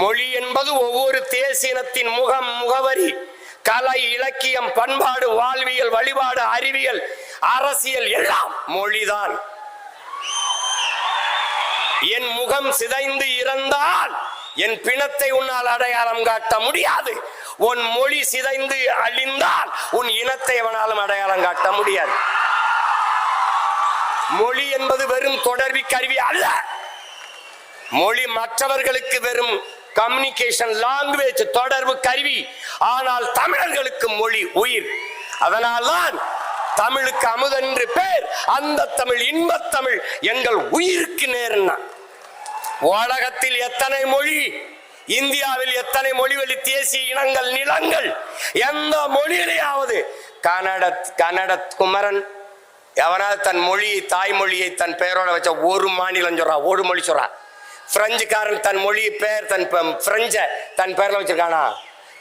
மொழி என்பது ஒவ்வொரு தேசியத்தின் முகம், முகவரி, கலை, இலக்கியம், பண்பாடு, வாழ்வியல், வழிபாடு, அறிவியல், அரசியல் எல்லாம் மொழிதான். என் முகம் சிதைந்து இறந்தால் என் பிணத்தை உன்னால் அடையாளம் காட்ட முடியாது. உன் மொழி சிதைந்து அழிந்தால் உன் இனத்தை அவனாலும் அடையாளம் காட்ட முடியாது. மொழி என்பது வெறும் தொடர்பு கருவி அல்ல. மொழி மற்றவர்களுக்கு வெறும் கம்யூனிகேஷன் லாங்குவேஜ், தொடர்பு கருவி. ஆனால் தமிழர்களுக்கு மொழி உயிர். அதனால்தான் தமிழுக்கு அமுதென்று பேர். அந்த தமிழ் இன்பத் தமிழ் எங்கள் உயிருக்கு நேர்னா. உலகத்தில் எத்தனை மொழி, இந்தியாவில் எத்தனை மொழிவழி தேசிய இனங்கள், நிலங்கள், எந்த மொழியிலேயாவது கன்னட குமரன் எவனாவது தன் மொழியை, தாய்மொழியை தன் பெயரோட வச்ச ஒரு மாநிலம் சொல்றா, ஒரு மொழி சொல்றா. பிரெஞ்சுக்காரன் தன் மொழி பேர், தன் பிரெஞ்ச தன் பேர்ல வச்சிருக்கானா?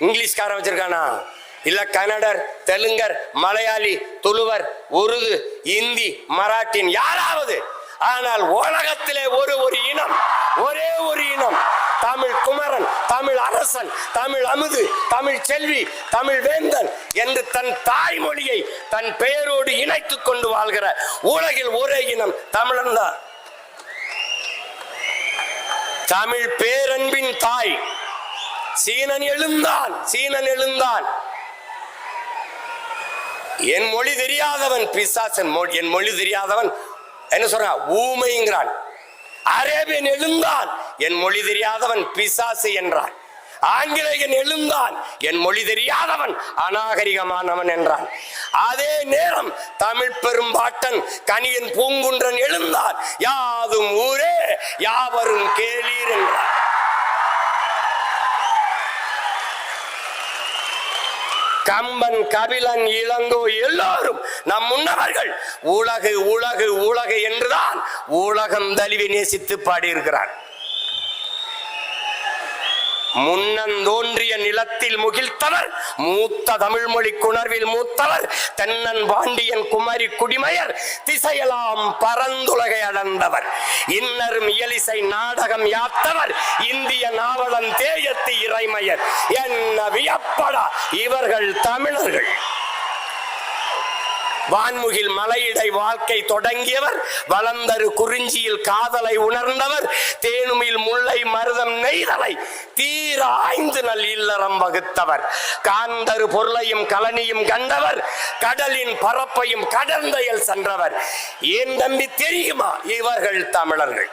இங்கிலீஷ்காரன் வச்சிருக்கானா? இல்ல கன்னடர், தெலுங்கர், மலையாளி, துளுவர், உருது, இந்தி, மராட்டின் யாராவது? ஆனால் உலகத்திலே ஒரு இனம், ஒரே ஒரு இனம், தமிழ் குமரன், தமிழ் அரசன், தமிழ் அமுது, தமிழ் செல்வி, தமிழ் வேந்தன் என்று தன் தாய்மொழியை தன் பெயரோடு இணைத்துக் கொண்டு வாழ்கிற உலகில் ஒரே இனம் தமிழன் தான். தமிழ் பேரன்பின் தாய். சீனன் எழுந்தான். என் மொழி தெரியாதவன் பிசாசன். என் மொழி தெரியாதவன் என்ன சொல்றான்? ஊமைங்கிறான். அரேபியன் எழுந்தான், என் மொழி தெரியாதவன் பிசாசு என்றான். ஆங்கிலேயன் எழுந்தான், என் மொழி தெரியாதவன் அநாகரிகமானவன் என்றான். அதே நேரம் தமிழ் பெரும்பாட்டன் கணியன் பூங்குன்றன் எழுந்தான், யாதும் ஊரே யாவரும் கேளீர் என்றான். கம்பன், கபிலன், இளங்கோ எல்லோரும் நம் முன்னவர்கள் உலகு உலகு உலகு என்றுதான் உலகம் தழுவி நேசித்து பாடியிருக்கிறார். முன்னந்தோன்றிய நிலத்தில் முகிழ்த்தவர், மூத்த தமிழ் மொழி குணர்வில் மூத்தவர், தென்னன் பாண்டியன் குமரி குடிமையர், திசையெல்லாம் பரந்துலகை அடர்ந்தவர், இன்னரும் இயலிசை நாடகம் யாத்தவர், இந்திய நாவலன் தேயத்து இறைமையர். என்ன வியப்படா இவர்கள் தமிழர்கள். வான்முகில் மலையிடை வாழ்க்கை தொடங்கியவர், வளர்ந்தரு குறிஞ்சியில் காதலை உணர்ந்தவர், தேனுமில் முல்லை மருதம் நெய்தலை தீர ஆய்ந்து நல் இல்லறம் வகுத்தவர், காந்தரு பொருளையும் கலனியும் கண்டவர், கடலின் பரப்பையும் கடந்தையில் சென்றவர். ஏன் தம்பி தெரியுமா இவர்கள் தமிழர்கள்?